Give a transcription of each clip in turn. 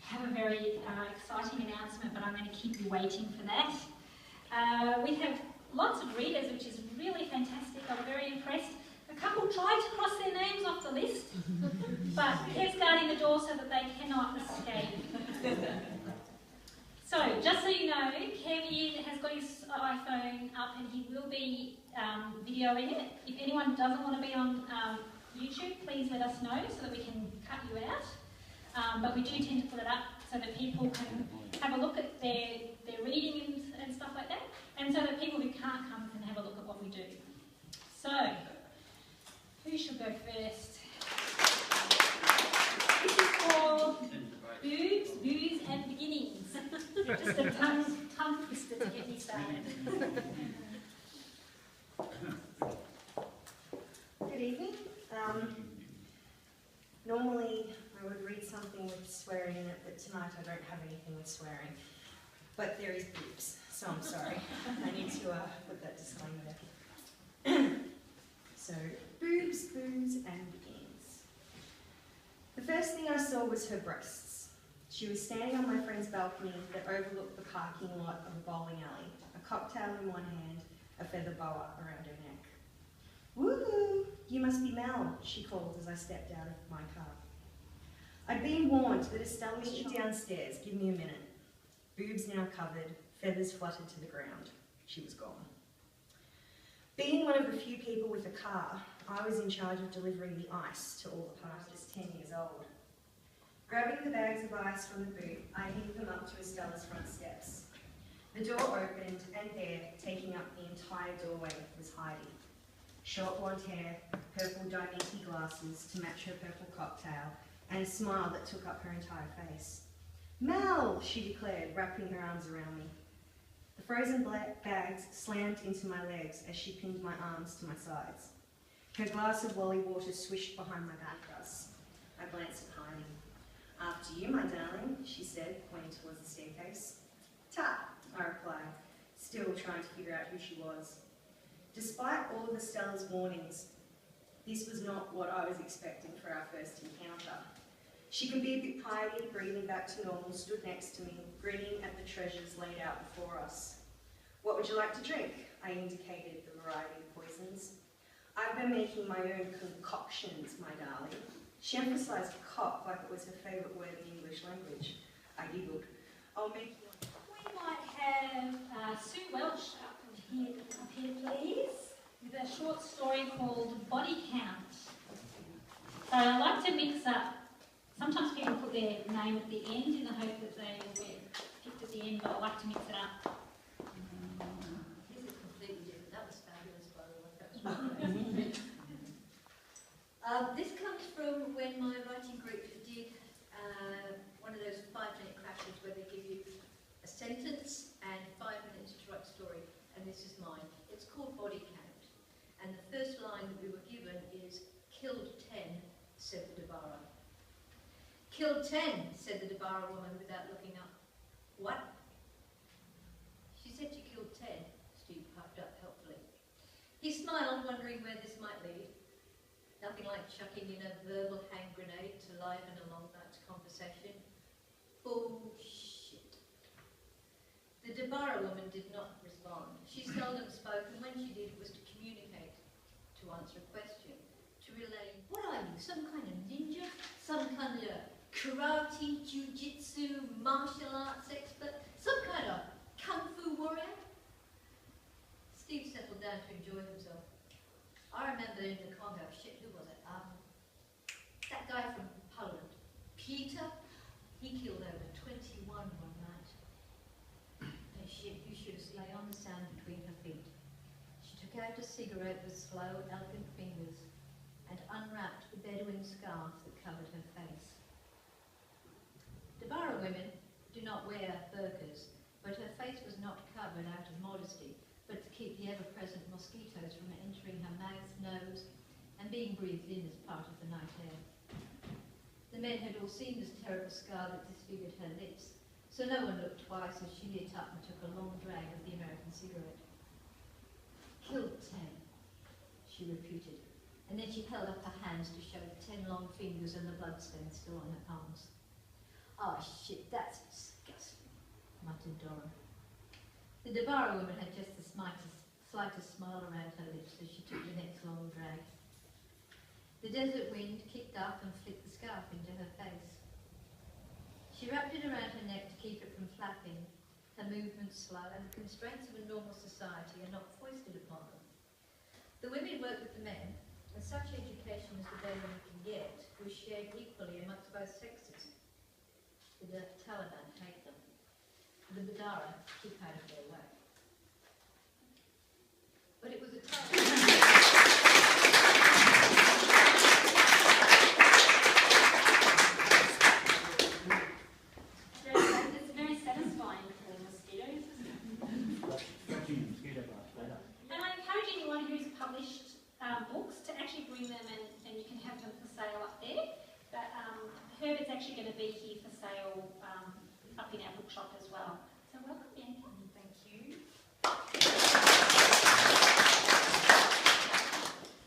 have a very exciting announcement, but I'm going to keep you waiting for that. We have lots of readers, which is really fantastic. I'm very impressed. A couple tried to cross their names off the list, but Kev's guarding the door so that they cannot escape. So, just so you know, Kev has got his iPhone up and he will be videoing it. If anyone doesn't want to be on YouTube, please let us know so that we can cut you out. But we do tend to put it up so that people can have a look at their reading and stuff like that, and so that people who can't come can have a look at what we do. So, who should go first? This is for boobs, booze and beginnings. Just a tongue twister to get me started. Good evening. Normally I would read something with swearing in it, but tonight I don't have anything with swearing. But there is boobs, so I'm sorry. I need to put that disclaimer there. So, boobs, booze and beginnings. The first thing I saw was her breasts. She was standing on my friend's balcony that overlooked the parking lot of a bowling alley, a cocktail in one hand, a feather boa around her neck. "Woohoo! You must be Mel," she called as I stepped out of my car. I'd been warned that Estelle was downstairs. Give me a minute. Boobs now covered, feathers fluttered to the ground. She was gone. Being one of the few people with a car, I was in charge of delivering the ice to all the parties, just 10 years old. Grabbing the bags of ice from the boot, I heaved them up to Estella's front steps. The door opened, and there, taking up the entire doorway, was Heidi. Short blonde hair, purple Diamante glasses to match her purple cocktail, and a smile that took up her entire face. "Mel," she declared, wrapping her arms around me. The frozen black bags slammed into my legs as she pinned my arms to my sides. Her glass of lolly water swished behind my back thus. I glanced at Heidi. "After you, my darling," she said, pointing towards the staircase. "Ta," I replied, still trying to figure out who she was. Despite all of Estella's warnings, this was not what I was expecting for our first encounter. She could be a bit pioneer, breathing back to normal, stood next to me, grinning at the treasures laid out before us. "What would you like to drink?" I indicated the variety of poisons. "I've been making my own concoctions, my darling." She emphasised cock like it was her favourite word in the English language. I giggled. "I'll make you..." We might have Sue Welch up here, please, with a short story called Body Count. So I like to mix up. Sometimes people put their name at the end in the hope that they will get picked at the end, but I like to mix it up. This is completely different. That was fabulous, by the way. That was really great. This comes from when my writing group did one of those 5-minute crashes where they give you a sentence and 5 minutes to write a story, and this is mine. It's called Body Count, and the first line that we were given is, "Killed 10, said the Debarra." "Killed 10, said the Debarra woman without looking up. "What?" "She said you killed 10, Steve piped up helpfully. He smiled, wondering where this might lead. Nothing like chucking in a verbal hand grenade to liven a long night's conversation. Bullshit. The Debarra woman did not respond. She seldom spoke, and when she did, it was to communicate, to answer a question, to relay, "What are you, some kind of ninja? Some kind of karate, jiu-jitsu, martial arts expert? Some kind of kung fu warrior?" Steve settled down to enjoy himself. I remember in the Congo, shit, who was it? That guy from Poland, Peter, he killed over 21 one night. And shit, you should have lay on the sand between her feet. She took out a cigarette with slow, elegant fingers and unwrapped the Bedouin scarf that covered her face. Debarra women do not wear burqas, but her face was not covered out of modesty, but to keep the ever-present mosquitoes from entering her mouth, nose, and being breathed in as part of the night air. The men had all seen this terrible scar that disfigured her lips, so no one looked twice as she lit up and took a long drag of the American cigarette. "Killed 10, she repeated, and then she held up her hands to show the 10 long fingers and the bloodstains still on her palms. "Oh shit, that's disgusting," muttered Dora. The Debarra woman had just the slightest smile around her lips as she took the next long drag. The desert wind kicked up and flicked the scarf into her face. She wrapped it around her neck to keep it from flapping, her movements slow, and the constraints of a normal society are not foisted upon them. The women worked with the men, and such education as the Bedouin can get was shared equally amongst both sexes. The Taliban hate them. The Badara keep out of their way. But it was a time. It's very satisfying for mosquitoes, isn't it? And I encourage anyone who's published books to actually bring them and you can have them for sale up there. But Herbert's actually going to be here for sale up in our bookshop as well. So welcome, Bianca. Thank you.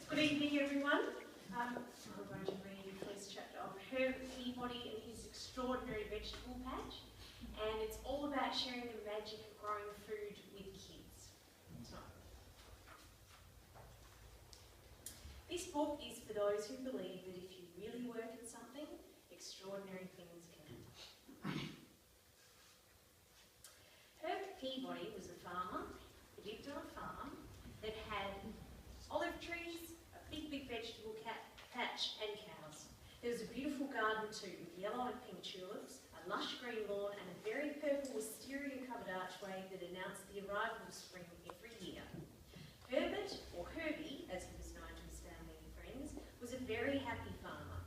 Good evening, everyone. I'm going to read the first chapter of Herbert Peabody and his extraordinary vegetable patch, and it's all about sharing the magic of growing food with kids. So, this book is for those who believe that if you really work at something, extraordinary things can happen. Herbert Peabody was a farmer. He lived on a farm that had olive trees, a big vegetable patch and cows. There was a beautiful garden too, with yellow and pink tulips, a lush green lawn and a very purple wisteria-covered archway that announced the arrival of spring every year. Herbert, or Herbie, as he was known to his family and friends, was a very happy farmer.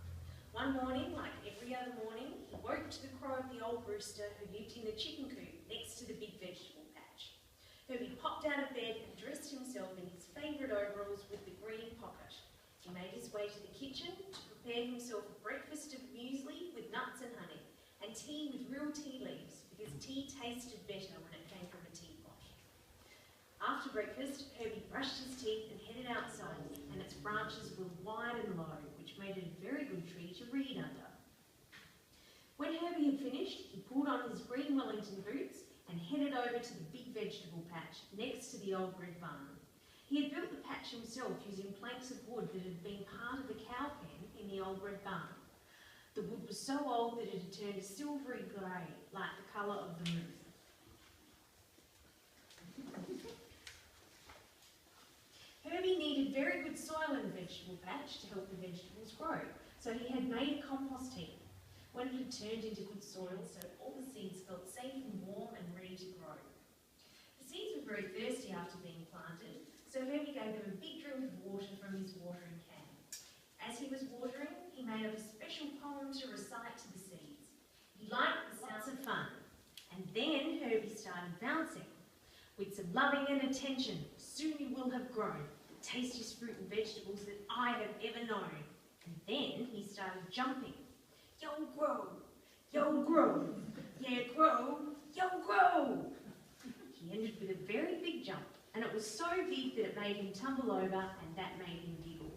One morning, like every other morning, he woke to the crow of the old rooster who lived in the chicken coop next to the big vegetable patch. Herbie popped out of bed and dressed himself in his favourite overalls with the green pocket. He made his way to the kitchen to prepare himself a breakfast of muesli with nuts and honey, and tea with real tea leaves, because tea tasted better when it came from a teapot. After breakfast, Herbie brushed his teeth and headed outside, and its branches were wide and low, which made it a very good tree to read under. When Herbie had finished, he pulled on his green Wellington boots and headed over to the big vegetable patch next to the old red barn. He had built the patch himself using planks of wood that had been part of the cow pen in the old red barn. The wood was so old that it had turned a silvery grey, like the colour of the moon. Herbie needed very good soil in the vegetable patch to help the vegetables grow, so he had made a compost heap. When it had turned into good soil, so all the seeds felt safe and warm and ready to grow. The seeds were very thirsty after being planted, so Herbie gave them a big drink of water from his watering can. As he was watering, he made up a special poem to recite to the seeds. He liked the sounds of fun, and then Herbie started bouncing. With some loving and attention, soon you will have grown the tastiest fruit and vegetables that I have ever known. And then he started jumping. Yo, grow, yeah, grow, yo, grow. He ended with a very big jump, and it was so big that it made him tumble over, and that made him giggle.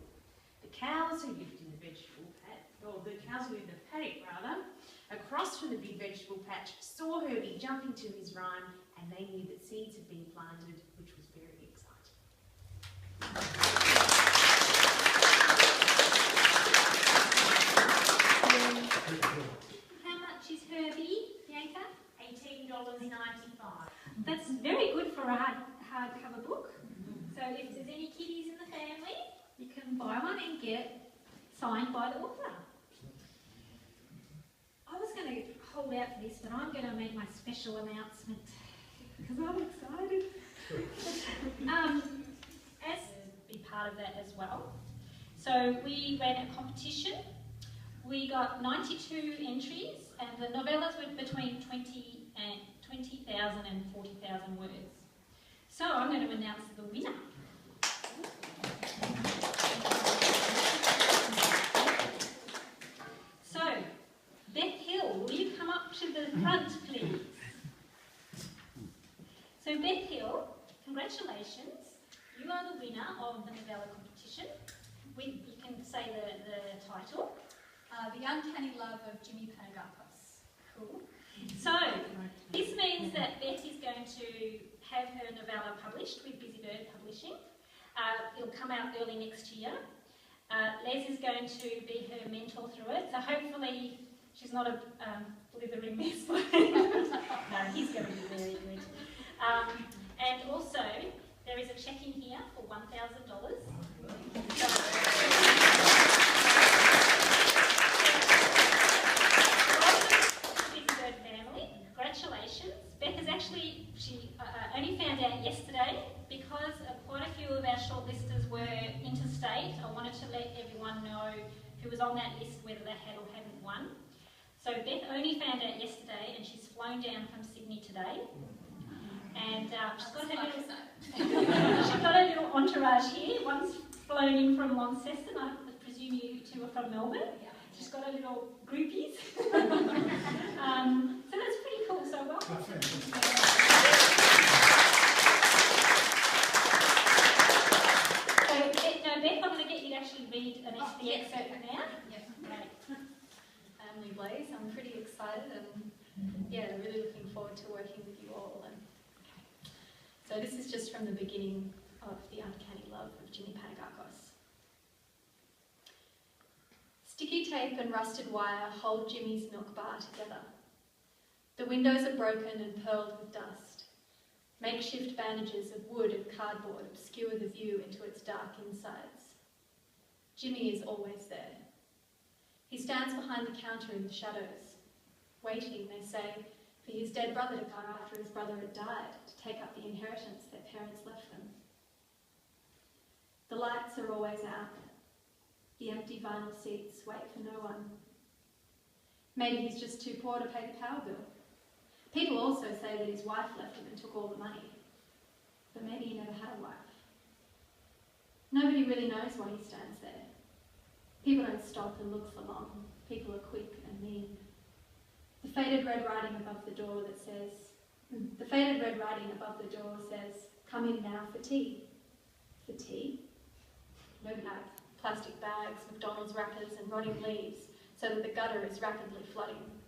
The cows who lived in the vegetable patch, or the cows who lived in the paddock rather, across from the big vegetable patch, saw Herbie jumping to his rhyme, and they knew that seeds had been planted, which was very exciting. How much is Herbie, Bianca? $18.95. That's very good for a hardcover book. So if there's any kiddies in the family, you can buy one and get it signed by the author. I was going to hold out for this, but I'm going to make my special announcement because I'm excited. As be part of that as well. So we ran a competition. We got 92 entries, and the novellas were between 20,000 and 40,000 words. So I'm going to announce the winner. So, Beth Hill, will you come up to the front, please? So Beth Hill, congratulations. You are the winner of the novella competition. You can say the title. The Uncanny Love of Jimmy Panagopoulos. Cool. So, this means that Beth is going to have her novella published with Busybird Publishing. It'll come out early next year. Les is going to be her mentor through it, so hopefully she's not a blithering mess. No, he's going to be very good. And also, there is a cheque in here for $1,000. Busybird family, congratulations. Beth has actually, she only found out yesterday because quite a few of our shortlisters were interstate. I wanted to let everyone know who was on that list whether they had or hadn't won. So Beth only found out yesterday and she's flown down from Sydney today. And she's got her little entourage here. One's flown in from Launceston. I presume you two are from Melbourne. Yeah. She's got her little groupies. So that's pretty cool. So welcome. Beth, I'm going to get you to actually read the excerpt now. Yes. Great. Blaise, I'm pretty excited and really looking forward to working with you all. And so this is just from the beginning of The Uncanny Love of Jimmy Panagakos. Sticky tape and rusted wire hold Jimmy's milk bar together. The windows are broken and pearled with dust. Makeshift bandages of wood and cardboard obscure the view into its dark insides. Jimmy is always there. He stands behind the counter in the shadows, waiting, they say, for his dead brother to come after his brother had died to take up the inheritance their parents left them. The lights are always out. The empty vinyl seats wait for no one. Maybe he's just too poor to pay the power bill. People also say that his wife left him and took all the money. But maybe he never had a wife. Nobody really knows why he stands there. People don't stop and look for long. People are quick and mean. The faded red writing above the door says, "Come in now for tea." For tea? No bags, plastic bags, McDonald's wrappers and rotting leaves, so that the gutter is rapidly flooding.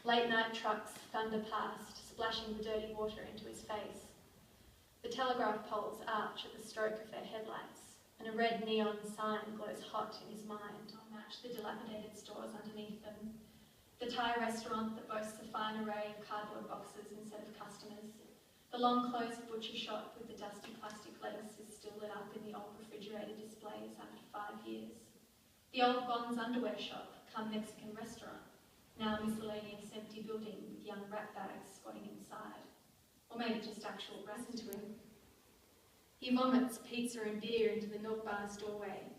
Late night trucks thunder past, splashing the dirty water into his face. The telegraph poles arch at the stroke of their headlights, and a red neon sign glows hot in his mind to match the dilapidated stores underneath them. The Thai restaurant that boasts a fine array of cardboard boxes instead of customers. The long-closed butcher shop with the dusty plastic lettuce is still lit up in the old refrigerated displays after 5 years. The old Gon's underwear shop, come Mexican restaurant, now a miscellaneous empty building with young rat bags squatting inside. Or maybe just actual rats into him. He vomits pizza and beer into the milk bar's doorway.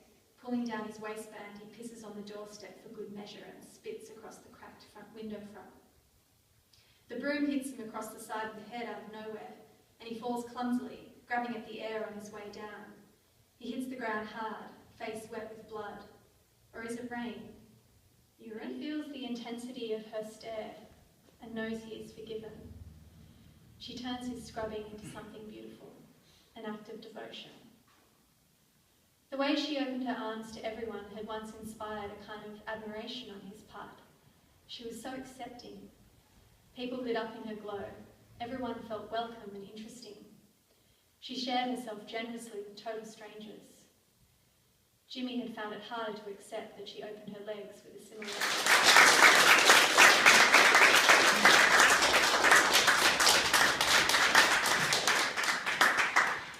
Pulling down his waistband, he pisses on the doorstep for good measure and spits across the cracked front window front. The broom hits him across the side of the head out of nowhere, and he falls clumsily, grabbing at the air on his way down. He hits the ground hard, face wet with blood. Or is it rain? Urine feels the intensity of her stare and knows he is forgiven. She turns his scrubbing into something beautiful, an act of devotion. The way she opened her arms to everyone had once inspired a kind of admiration on his part. She was so accepting. People lit up in her glow. Everyone felt welcome and interesting. She shared herself generously with total strangers. Jimmy had found it harder to accept that she opened her legs with a similar...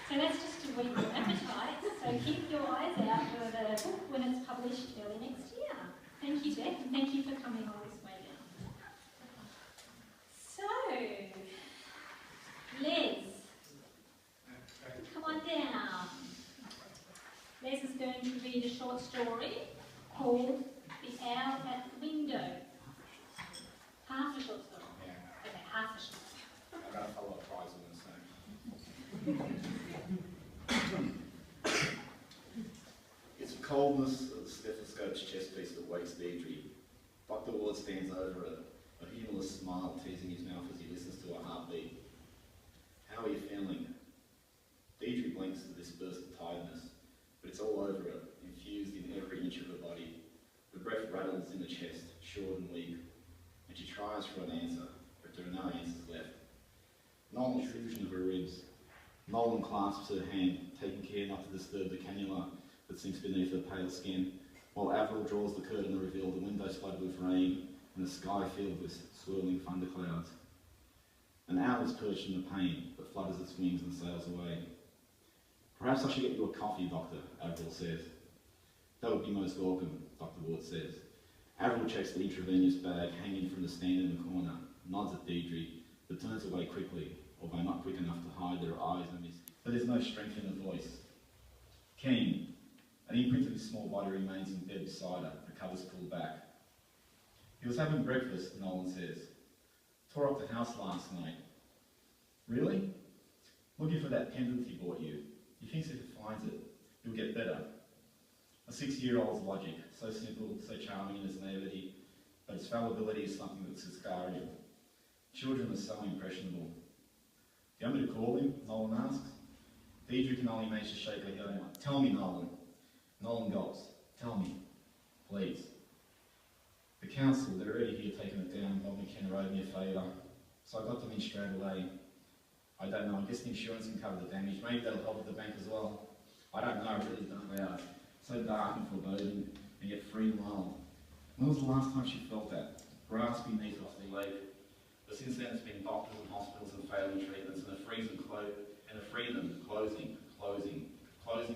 So that's just to wean your appetite. So keep your eyes out for the book when it's published early next year. Thank you, Beth, and thank you for coming all this way down. So, Les, come on down. Les is going to read a short story called The Owl at the Window. Half a short story. Yeah. Okay, half a short story. I've got a follow up prize on this thing. It's the coldness of the stethoscope's chest piece that wakes Deidre. Dr. Ward stands over it, a humourless smile teasing his mouth as he listens to her heartbeat. How are you feeling? Deidre blinks at this burst of tiredness, but it's all over her, infused in every inch of her body. The breath rattles in the chest, short and weak. and she tries for an answer, but there are no answers left. Nolan intrusion of her ribs. Nolan clasps her hand, taking care not to disturb the cannula that sinks beneath her pale skin, while Avril draws the curtain to reveal the windows flooded with rain and the sky filled with swirling thunderclouds. An owl is perched in the pane, but flutters its wings and sails away. Perhaps I should get you a coffee, Doctor, Avril says. That would be most welcome, Dr. Ward says. Avril checks the intravenous bag hanging from the stand in the corner, nods at Deirdre, but turns away quickly, although not quick enough to hide their eyes amidst. But there's no strength in her voice. Keen, an imprint of his small body remains in bed beside her, the covers pulled back. He was having breakfast, Nolan says. Tore up the house last night. Really? Looking for that pendant he bought you. He thinks if he finds it, you'll get better. A 6-year-old's logic, so simple, so charming in its naivety, but its fallibility is something that's scarring. Children are so impressionable. Do you want me to call him? Nolan asks. Deirdre can only manage to shake her head. Tell me, Nolan. Nolan gulps. Tell me, please. The council, they're already here taking it down. Bob McKenna owed me a favour, so I got them in straight away. I don't know, I guess the insurance can cover the damage. Maybe that'll help with the bank as well. I don't know, I really don't know. So dark and foreboding, and yet free and wild. When was the last time she felt that? Grass beneath off the leg. But since then it's been doctors and hospitals and failing treatments, and a freedom closing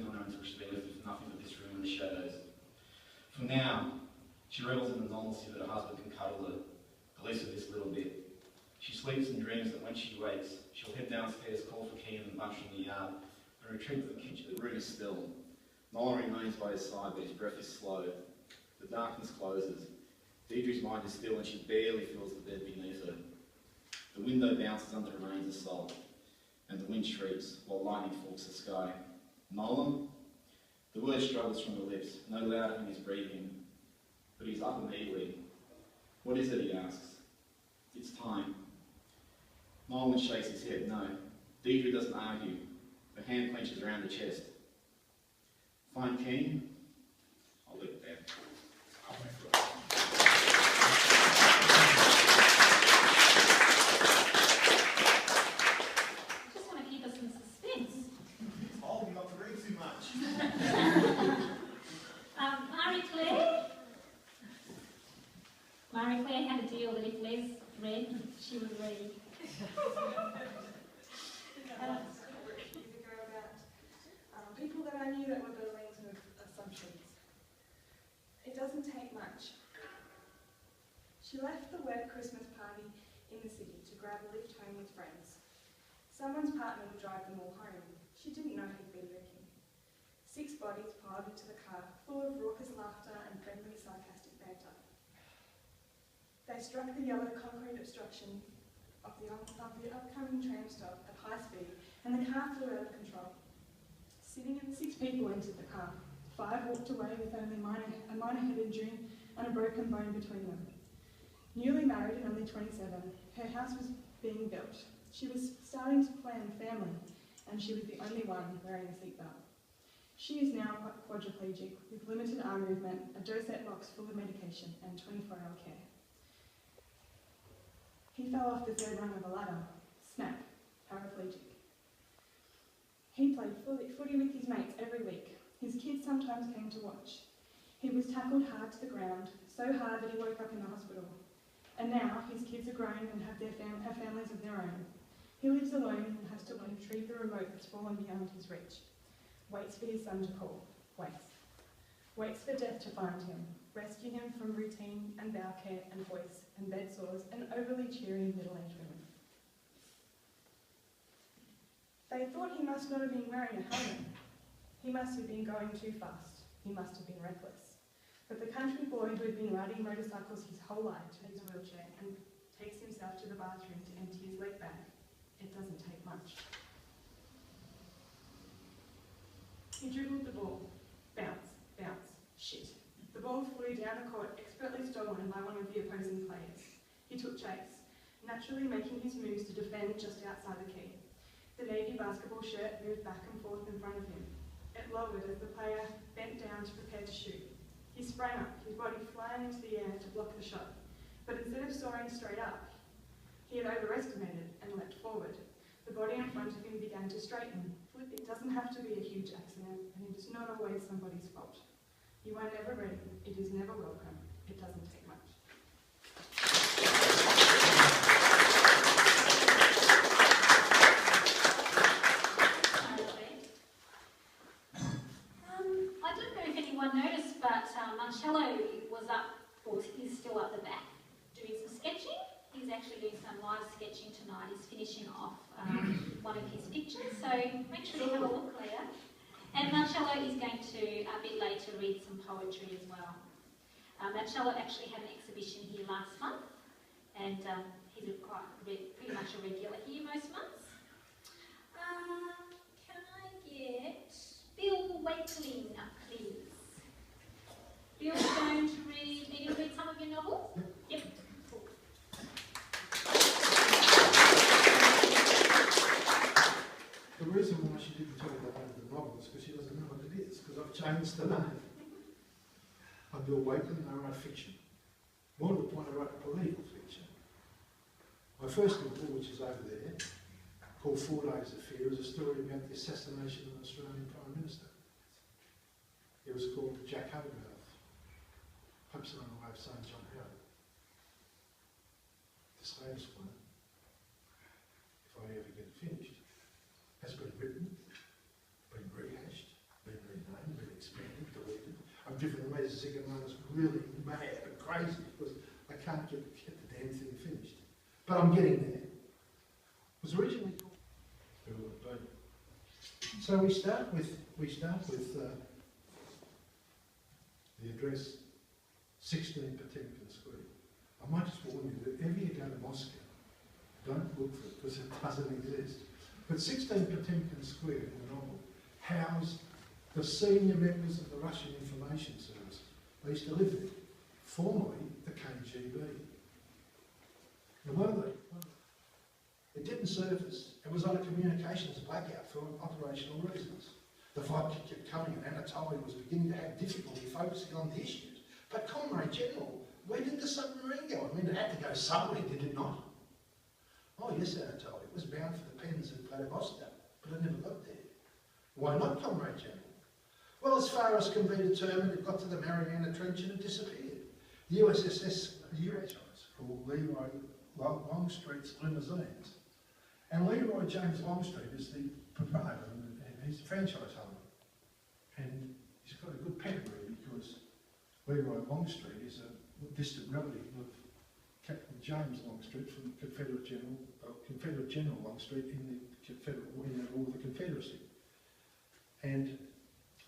on her until she's been left with nothing but this room and the shadows. For now, she revels in the normalcy that her husband can cuddle her, at least for this little bit. She sleeps and dreams that when she wakes, she'll head downstairs, call for Keenan and bunch in the yard, and retreat to the kitchen. The room is still. Nolan remains by his side, but his breath is slow. The darkness closes. Deirdre's mind is still, and she barely feels the bed beneath her. The window bounces under the rains of salt, and the wind shrieks while lightning forks the sky. Nolan? The word struggles from her lips, no louder than his breathing, but he's up immediately. What is it, he asks. It's time. Nolan shakes his head, no. Deirdre doesn't argue. Her hand clenches around the chest. Fine, Keen? I'll leave it there. I'll wait for it. Just want to keep us in suspense. Oh, you got to read too much. Marie Claire had a deal that if Les read, she would read. People that I knew that were building sort of assumptions. It doesn't take much. She left the wet Christmas party in the city to grab a lift home with friends. Someone's partner would drive them all home. She didn't know he'd been drinking. 6 bodies piled into the car, full of raucous laughter and friendly, sarcastic banter. They struck the yellow concrete obstruction of the upcoming tram stop at high speed, and the car flew out of control. Sitting in the 6 people entered the car. 5 walked away with only a minor head injury and a broken bone between them. Newly married and only 27, her house was being built. She was starting to plan a family, and she was the only one wearing a seatbelt. She is now quadriplegic with limited arm movement, a dosette box full of medication, and 24-hour care. He fell off the 3rd rung of a ladder. Snap. Paraplegic. He played footy with his mates every week. His kids sometimes came to watch. He was tackled hard to the ground, so hard that he woke up in the hospital. And now his kids are grown and have families of their own. He lives alone and has to retrieve the remote that's fallen beyond his reach. Waits for his son to call. Waits. Waits for death to find him, rescue him from routine and bowel care and voice and bed sores and overly cheery middle-aged women. They thought he must not have been wearing a helmet. He must have been going too fast. He must have been reckless. But the country boy who had been riding motorcycles his whole life takes a wheelchair and takes himself to the bathroom to empty his leg bag. It doesn't take much. He dribbled the ball. Bounce, bounce, shit. The ball flew down the court, expertly stolen by one of the opposing players. He took chase, naturally making his moves to defend just outside the key. The navy basketball shirt moved back and forth in front of him. It lowered as the player bent down to prepare to shoot. He sprang up, his body flying into the air to block the shot. but instead of soaring straight up, he had overestimated and leapt forward. The body in front of him began to straighten. It doesn't have to be a huge accident, and it is not always somebody's fault. You are never ready. It is never welcome. It doesn't take much. I don't know if anyone noticed, but Marcello was up, or is still up the back, doing some sketching. He's actually doing some live sketching tonight. He's finishing off one of his pictures, so make sure you have a look later. And Marcello is going to, a bit later, read some poetry as well. Marcello actually had an exhibition here last month, and he's pretty much a regular here most months. Can I get Bill Wakeling up, please? Bill's going to read some of your novels? Yep. Cool. The reason why she didn't tell me the name of the novel is because she doesn't know what it is, because I've changed the name. I'm Bill Wakeling, I write fiction. More to the point, I write political fiction. My first novel, which is over there, called 4 Days of Fear, is a story about the assassination of an Australian Prime Minister. It was called Jack Hogarth. Hope's on the way of saying John Howard. This latest one, if I ever get it finished, has been written, been rehashed, been renamed, been expanded, deleted. I've driven the Major Zig and Martin's really mad and crazy because I can't get the damn thing finished. But I'm getting there. It was originally called Who Will It Be? So we start with the address 16 Potemkin Square. I might just warn you that if you go to Moscow, don't look for it because it doesn't exist. But 16 Potemkin Square in the novel housed the senior members of the Russian Information Service. They used to live there, formerly the KGB. And it didn't surface. It was on a communications blackout for operational reasons. The fight kept coming and Anatolia was beginning to have difficulty focusing on the issues. But Comrade General, where did the submarine go? I mean, it had to go somewhere, did it not? Oh yes, Anatolia, it was bound for the pens in Vladivostok, but it never got there. Why not, Comrade General? Well, as far as can be determined, it got to the Mariana Trench and it disappeared. The USS called Leroy Longstreet's Limousines. And Leroy James Longstreet is the proprietor and he's the franchise holder. And he's got a good pedigree because Leroy Longstreet is a distant relative of Captain James Longstreet from Confederate General Longstreet in the War of the Confederacy. And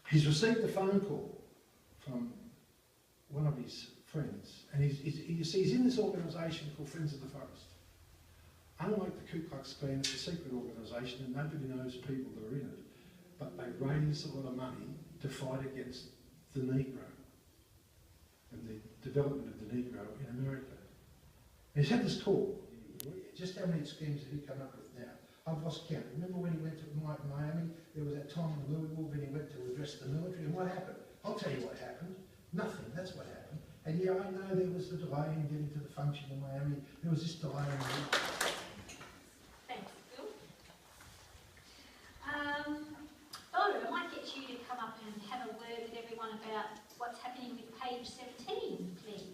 he's received a phone call from one of his friends, and he's in this organisation called Friends of the Forest. Unlike the Ku Klux Klan, it's a secret organisation and nobody knows people that are in it, but they raise a lot of money to fight against the Negro and the development of the Negro in America. And he's had this call. Just how many schemes did he come up with now? I've lost count. Remember when he went to Miami? There was that time in Louisville when he went to address the military, and what happened? I'll tell you what happened. Nothing, that's what happened. And yeah, I know there was a delay in getting to the function in Miami. There was this delay in Thanks, Bill. Bodo, I might get you to come up and have a word with everyone about what's happening with page 17, please.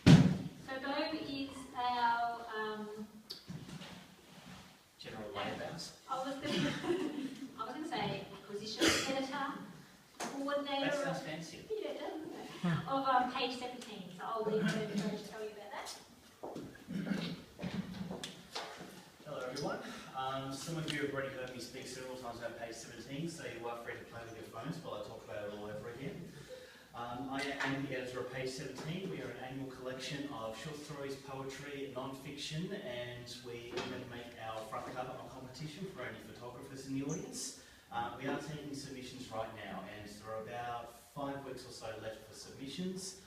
So Bo is our General Layabouts. I was going to say acquisition editor, coordinator. That sounds fancy. Yeah, it does, doesn't it? Of page 17. So I'll leave her to tell you about that. Hello everyone. Some of you have already heard me speak several times about page 17, so you are free to play with your phones while I talk about it all over again. I am the editor of page 17. We are an annual collection of short stories, poetry, non-fiction, and we are going to make our front cover on competition for any photographers in the audience. We are taking submissions right now, and there are about 5 weeks or so left for submissions.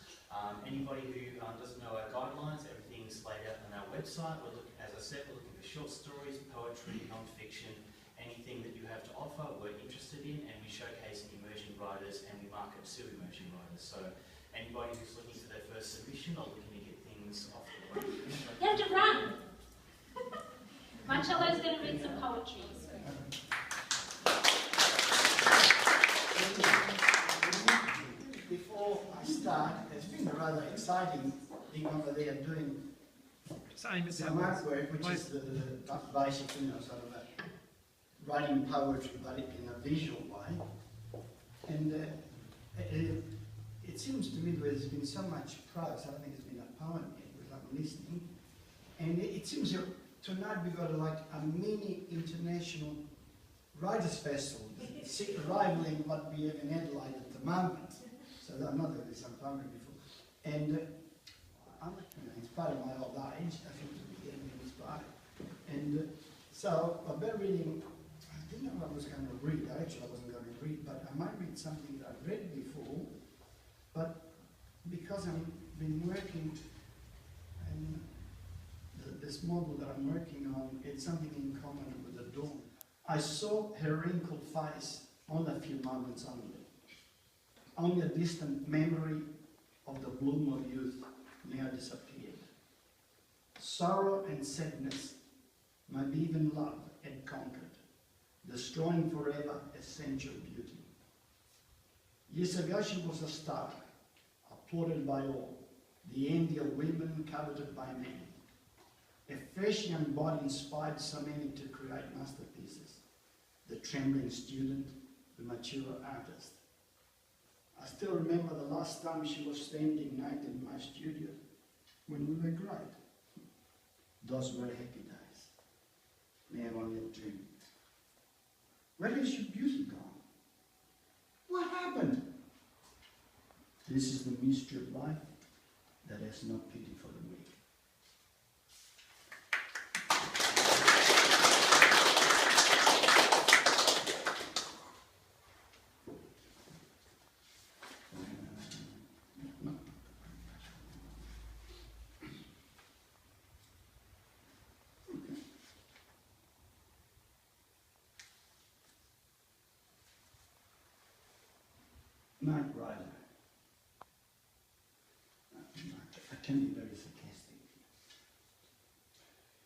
Anybody who doesn't know our guidelines, everything's laid out on our website. As I said, we're looking for short stories, poetry, non-fiction, anything that you have to offer, we're interested in, and we showcase emerging writers and we market to emerging writers. So anybody who's looking for their first submission or looking to get things off the exciting thing over there doing Same as the artwork, which is the basic, sort of writing poetry, but in a visual way. And it seems to me there's been so much prose. I don't think there's been a poem yet, because I'm listening. And it seems that tonight we've got like a mini international writers' festival, rivaling what we have in Adelaide at the moment. So I know there is some poetry before. And it's part of my old age, I think, to be getting inspired. And so I've been reading, I didn't know what I was going to read. Actually, I wasn't going to read, but I might read something that I've read before. But because I've been working, and this model that I'm working on, it's something in common with the dawn. I saw her wrinkled face on a few moments only a distant memory of the bloom of youth now disappeared. Sorrow and sadness, maybe even love, had conquered, destroying forever essential beauty. Years ago she was a star, applauded by all, the envy of women, coveted by men. A fresh young body inspired so many to create masterpieces. The trembling student, the mature artist. I still remember the last time she was standing naked in my studio, when we were great. Those were happy days. Now only a dream. Where has your beauty gone? What happened? This is the mystery of life that has no pity for the weak. Night Rider. I can be very sarcastic.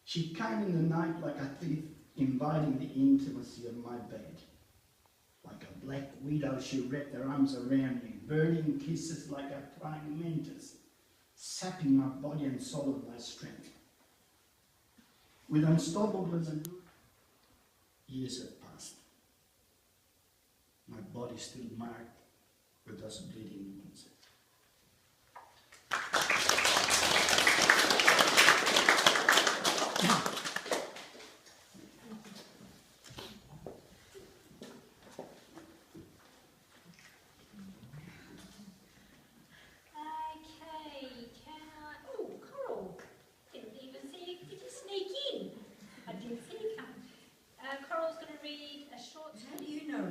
She came in the night like a thief, inviting the intimacy of my bed. Like a black widow, she wrapped her arms around me, burning kisses like a praying mantis, sapping my body and soul of my strength. With unstoppable years have passed. My body still marked with those bleeding wounds.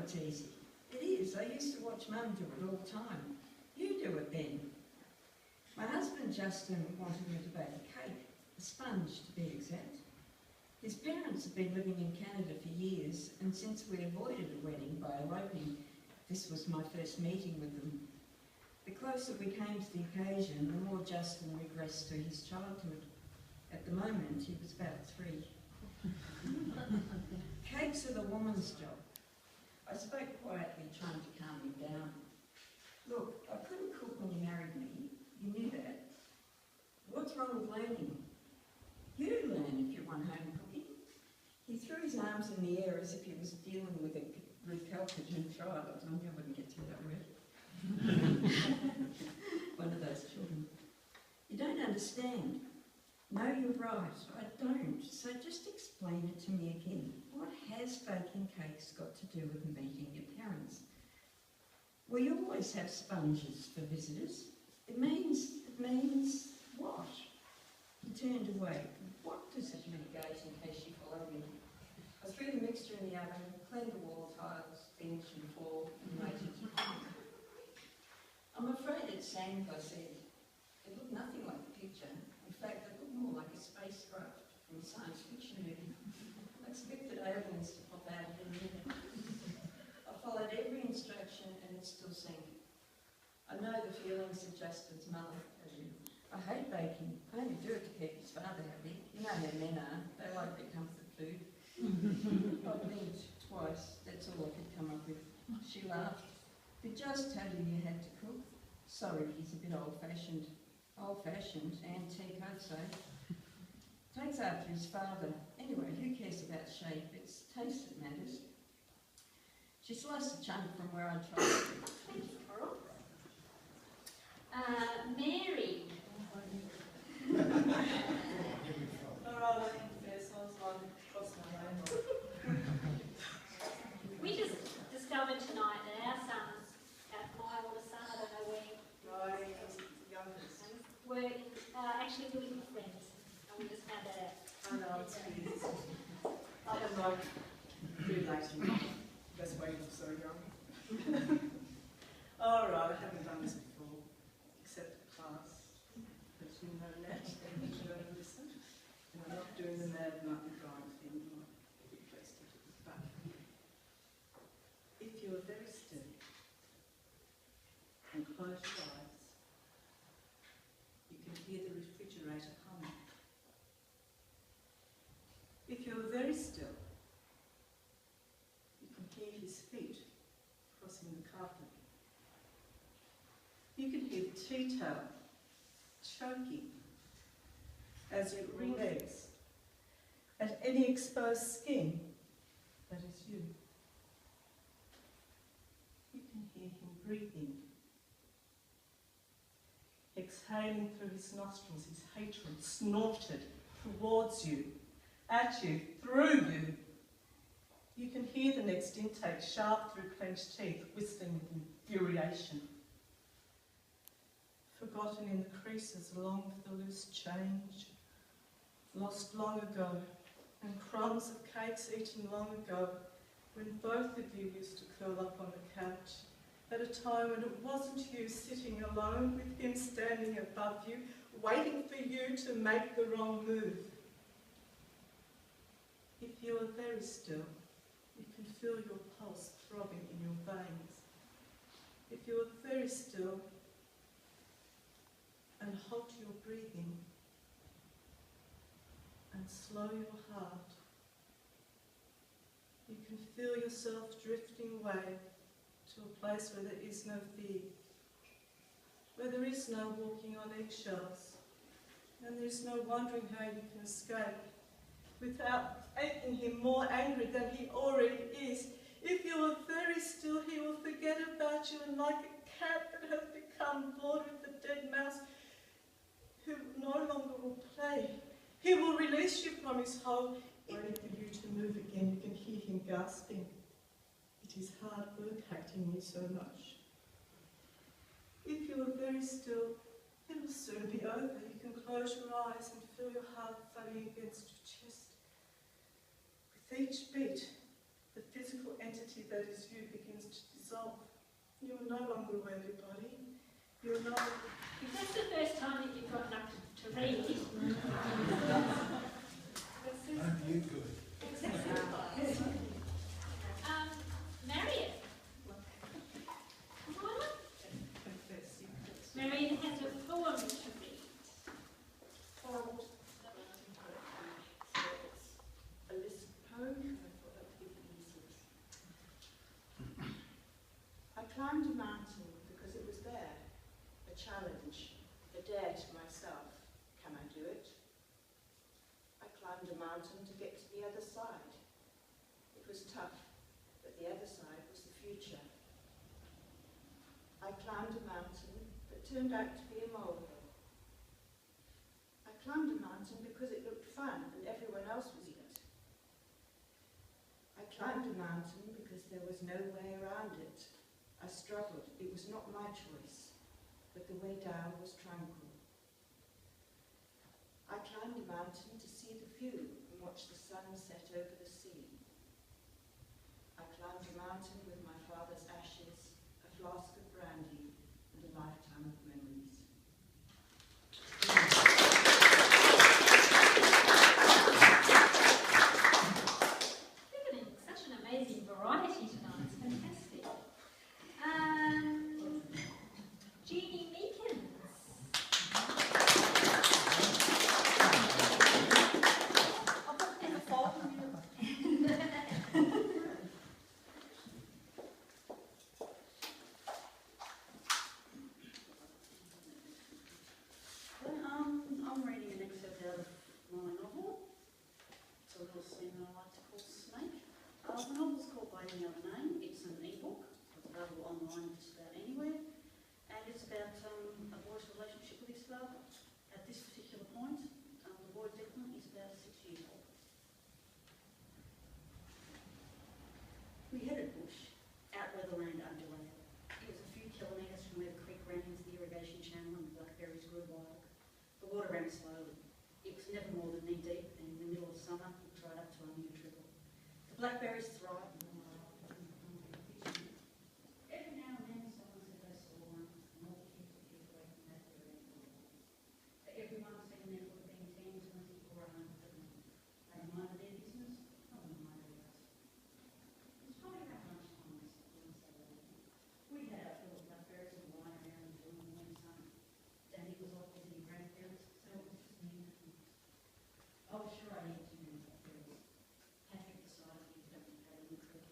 It's easy. It is. I used to watch Mum do it all the time. You do it then. My husband Justin wanted me to bake a cake, a sponge to be exact. His parents have been living in Canada for years, and since we avoided a wedding by eloping, this was my first meeting with them. The closer we came to the occasion, the more Justin regressed to his childhood. At the moment, he was about 3. Cakes are the woman's job. I spoke quietly, trying to calm him down. Look, I couldn't cook when you married me. You knew that. What's wrong with learning? You learn if you want home cooking. He threw his arms in the air as if he was dealing with a recalcitrant child. I wouldn't get through that word. One of those children. You don't understand. No, you're right. I don't. So just explain it to me again. What has baking cakes got to do with meeting your parents? We always have sponges for visitors. It means what? He turned away. What does it mean, guys, in case you followed me? I threw the mixture in the oven, cleaned the wall tiles, bench and floor, and waited. I'm afraid it's sand, I said. It looked nothing like the picture. In fact, it looked more like a spacecraft from a science fiction movie. I expected aliens to pop out in a minute. I followed every instruction and it still sank. I know the feelings of Justin's mother. I hate baking. I only do it to keep his father happy. You know how men are. They like their comfort food. I blinked twice. That's all I could come up with. She laughed. Did Just tell you you had to cook? Sorry, he's a bit old-fashioned. Old-fashioned, antique, I'd say. Takes after his father. Anyway, who cares about shape? It's taste that matters. She sliced a chunk from where I tried to. Thank you, Coral. Mary. We just discovered tonight that our sons, my older son, I don't know where, were actually really good friends, and we just found that out. I know, it's weird. I don't like relating. That's why you're so young. Alright, I haven't done this before, except for class. But you know that, and you don't listen. And I'm not doing the mad Martin Bryan thing, I'm not big place to do it. But if you're very still and close your eyes, you can hear the refrigerator humming. If you're very still, you can hear his feet crossing the carpet. You can hear the tea towel choking as you wring legs at any exposed skin that is you. You can hear him breathing, exhaling through his nostrils his hatred snorted towards you, at you, through you. You can hear the next intake, sharp through clenched teeth, whistling with infuriation. Forgotten in the creases along with the loose change, lost long ago, and crumbs of cakes eaten long ago, when both of you used to curl up on the couch, at a time when it wasn't you sitting alone with him standing above you, waiting for you to make the wrong move. If you are very still, you can feel your pulse throbbing in your veins. If you are very still and halt your breathing and slow your heart, you can feel yourself drifting away to a place where there is no fear, where there is no walking on eggshells, and there is no wondering how you can escape without making him more angry than he already is. If you are very still, he will forget about you, and like a cat that has become bored with the dead mouse, who no longer will play, he will release you from his hold, waiting for you to move again. You can hear him gasping. It is hard work acting me so much. If you are very still, it will soon be over. You can close your eyes and feel your heart thudding against your chest. With each beat, the physical entity that is you begins to dissolve. You are no longer a worthy body. You are no longer... If that's the first time that you've gotten up to read, Aren't you good? Marion. Come on. Marion has a poem to read. A list poem, and I thought that would give it easier. I climbed a mountain because it was there, a challenge, a dare to myself. Can I do it? I climbed a mountain to get to the other side. It was tough, but the other side was the future. I climbed a mountain that turned out to be a molehill. I climbed a mountain because it looked fun and everyone else was in it. I climbed a mountain because there was no way around it. I struggled. It was not my choice, but the way down was tranquil. I climbed a mountain to see the view and watch the sun set over the sea. I climbed a mountain with my father's ashes, a flask of brandy, and a lifetime of memories. Look at such an amazing variety tonight. It's fantastic. Jeannie Meekins. The water ran slowly. It was never more than knee deep, and in the middle of summer, it dried up to only a trickle. The blackberries thrived. Every now and then, someone said they saw one, and all the kids would keep away from that area. For everyone seen there would have been 10, 20, or 100 of them. They minded their business, no one minded ours. It was probably about lunchtime on Saturday. We had our fill of blackberries and lying around enjoying the warm sun. Danny was off visiting grandparents, so it was just me and him. I was sure I needed too many blackberries. Patrick decided he was going to pay him a trip.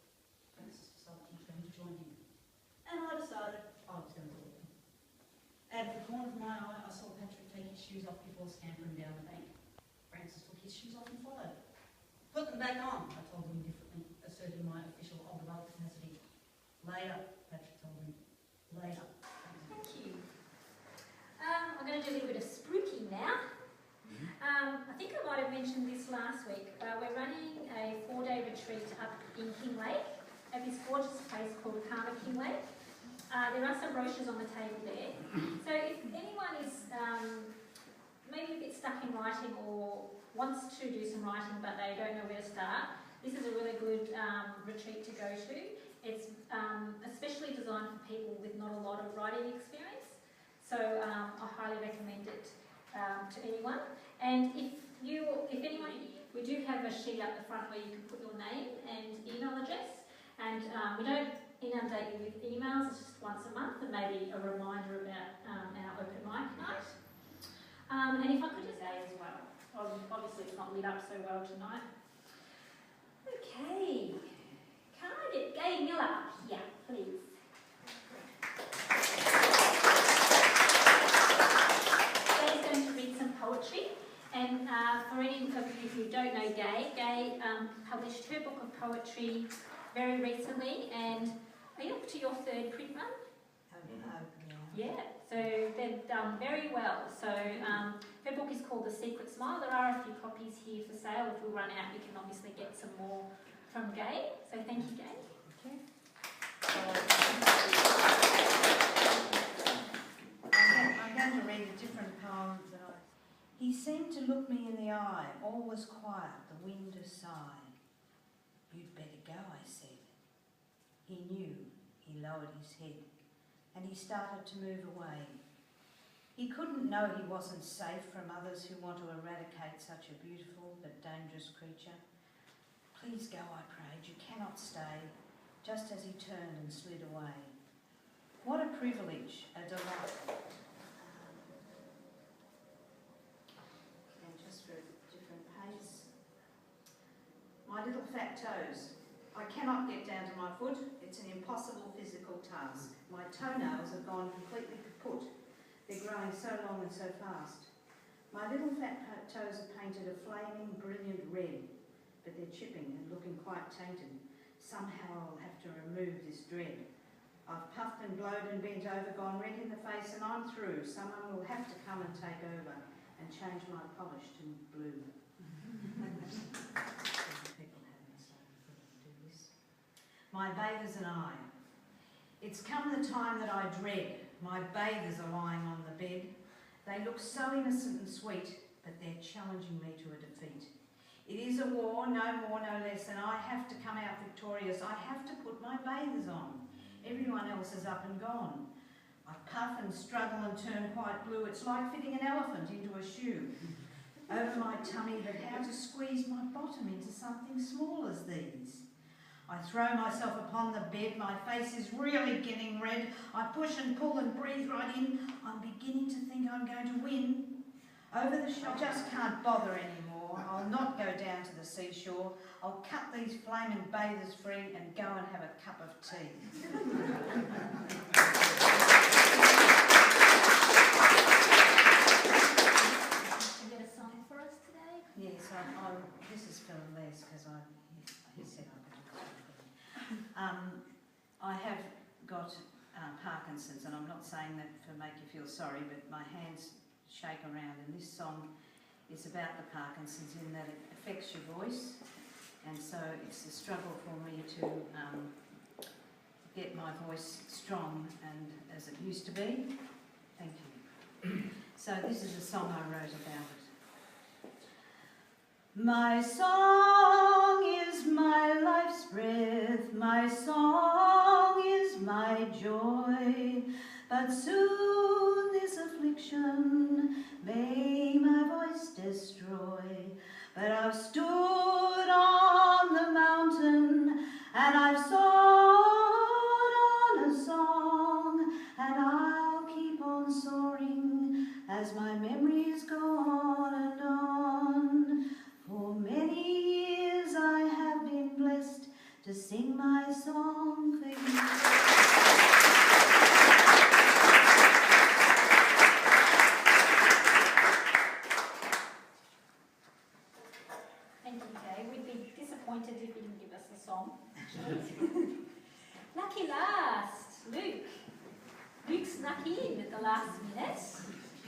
Francis decided he was going to join him. And I decided I was going to do it. Out of the corner of my eye, I saw Patrick take his shoes off before scampering down the bank. Francis took his shoes off and followed. Put them back on, I told him indifferently, asserting my official older brother capacity. Later, Patrick told him. Later. Thank you. I'm going to do a little bit of spruiking now. I think I might have mentioned this last week. We're running a 4-day retreat up in King Lake at this gorgeous place called Karma King Lake. There are some brochures on the table there. So if anyone is maybe a bit stuck in writing or wants to do some writing but they don't know where to start, this is a really good retreat to go to. It's especially designed for people with not a lot of writing experience. So I highly recommend it to anyone. And if anyone, we do have a sheet up the front where you can put your name and email address. And we don't inundate you with emails, it's just once a month, and maybe a reminder about our open mic night. And if I could just say as well, obviously it's not lit up so well tonight. Okay, can I get Gay Miller up here, please? Gay's going to read some poetry. And for any of you who don't know Gay published her book of poetry very recently, and are you up to your 3rd print run? Yeah, so they've done very well. So her book is called The Secret Smile. There are a few copies here for sale. If we run out, we can obviously get some more from Gay. So thank you, Gay. Okay. I'm going to read a different poem that He seemed to look me in the eye. All was quiet, the wind a sigh. You'd better go, I said. He knew. He lowered his head, and he started to move away. He couldn't know he wasn't safe from others who want to eradicate such a beautiful but dangerous creature. Please go, I prayed. You cannot stay. Just as he turned and slid away. What a privilege, a delight. And just for a different pace. My little fat toes. I cannot get down to my foot. It's an impossible physical task. My toenails have gone completely kaput. They're growing so long and so fast. My little fat toes are painted a flaming, brilliant red, but they're chipping and looking quite tainted. Somehow I'll have to remove this dread. I've puffed and blowed and bent over, gone red in the face, and I'm through. Someone will have to come and take over and change my polish to blue. People haven't started to do this. My bathers and I. It's come the time that I dread. My bathers are lying on the bed. They look so innocent and sweet, but they're challenging me to a defeat. It is a war, no more, no less, and I have to come out victorious. I have to put my bathers on. Everyone else is up and gone. I puff and struggle and turn quite blue. It's like fitting an elephant into a shoe. Over my tummy, but how to squeeze my bottom into something small as these. I throw myself upon the bed. My face is really getting red. I push and pull and breathe right in. I'm beginning to think I'm going to win. Over the shore, I just can't bother anymore. I'll not go down to the seashore. I'll cut these flaming bathers free and go and have a cup of tea. You got a song for us today? Yes, this is for Les because he said I could do something. I have got Parkinson's, and I'm not saying that to make you feel sorry, but my hands shake around, and this song is about the Parkinson's in that it affects your voice, and so it's a struggle for me to get my voice strong and as it used to be. Thank you. So this is a song I wrote about it. My song is my life's breath, my song is my joy, but soon this affliction may my voice destroy. But I've stood on the mountain and I've soared on a song, and I'll keep on soaring as my memories go on and on. For many years I have been blessed to sing my song for you. Thank you, Kay. We'd be disappointed if you didn't give us a song. Lucky last, Luke. Luke snuck in at the last minute.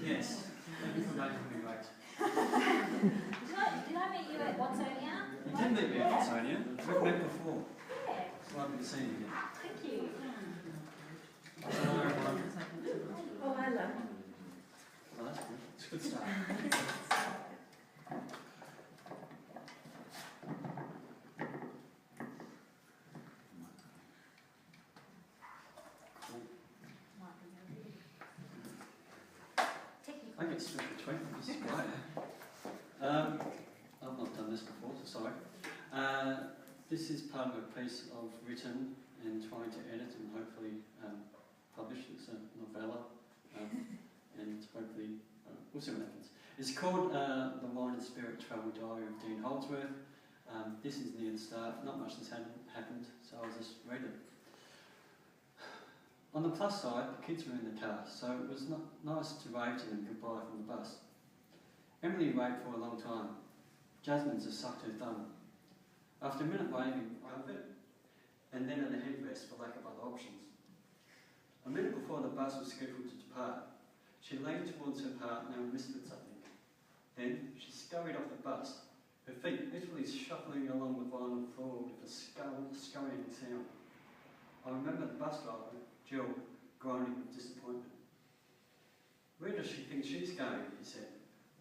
Yes, thank you for making me wait. Did I meet you at Watsonia? You did meet me at Sonia. We've met before. Yeah. It's lovely to see you again. Thank you. Hello, everyone. Oh, hello. Well, that's good. It's a good start. I get straight between them. This is great. I've not done this before, so sorry. This is part of a piece I've written and trying to edit and hopefully publish. It's a novella, and hopefully we'll see what happens. It's called The Mind and Spirit Travel Diary of Dean Holdsworth. This is near the start. Not much has happened, so I'll just read it. On the plus side, the kids were in the car, so it was nice to wave to them goodbye from the bus. Emily waited for a long time. Jasmine just sucked her thumb. After a minute waving, I quit, and then at the headrest for lack of other options. A minute before the bus was scheduled to depart, she leaned towards her partner and whispered something. Then she scurried off the bus, her feet literally shuffling along the vinyl floor with a scurrying sound. I remember the bus driver, Jill, groaning with disappointment. Where does she think she's going? He said,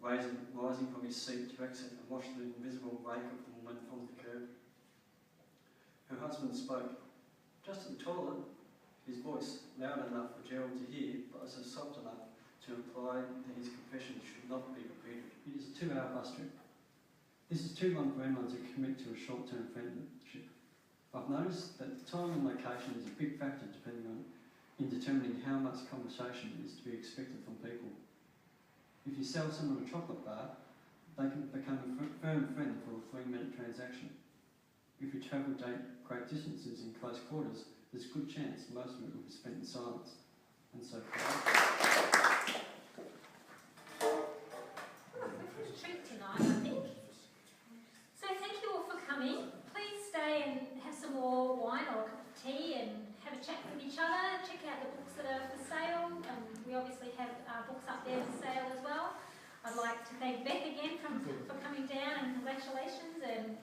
rising from his seat to exit and wash the invisible wake of the woman from the curb. Her husband spoke. Just to the toilet, his voice loud enough for Gerald to hear, but also soft enough to imply that his confession should not be repeated. It is a 2-hour bus trip. This is too long for anyone to commit to a short-term friendship. I've noticed that the time and location is a big factor in determining how much conversation is to be expected from people. If you sell someone a chocolate bar, they can become a firm friend for a 3-minute transaction. If you travel great distances in close quarters, there's a good chance most of it will be spent in silence, and so forth. It's a treat tonight, I think. So thank you all for coming. Please stay and have some more wine or a cup of tea and have a chat with each other. Check out the books that are for sale. We obviously have books up there for sale as well. I'd like to thank Beth again for coming down, and congratulations, and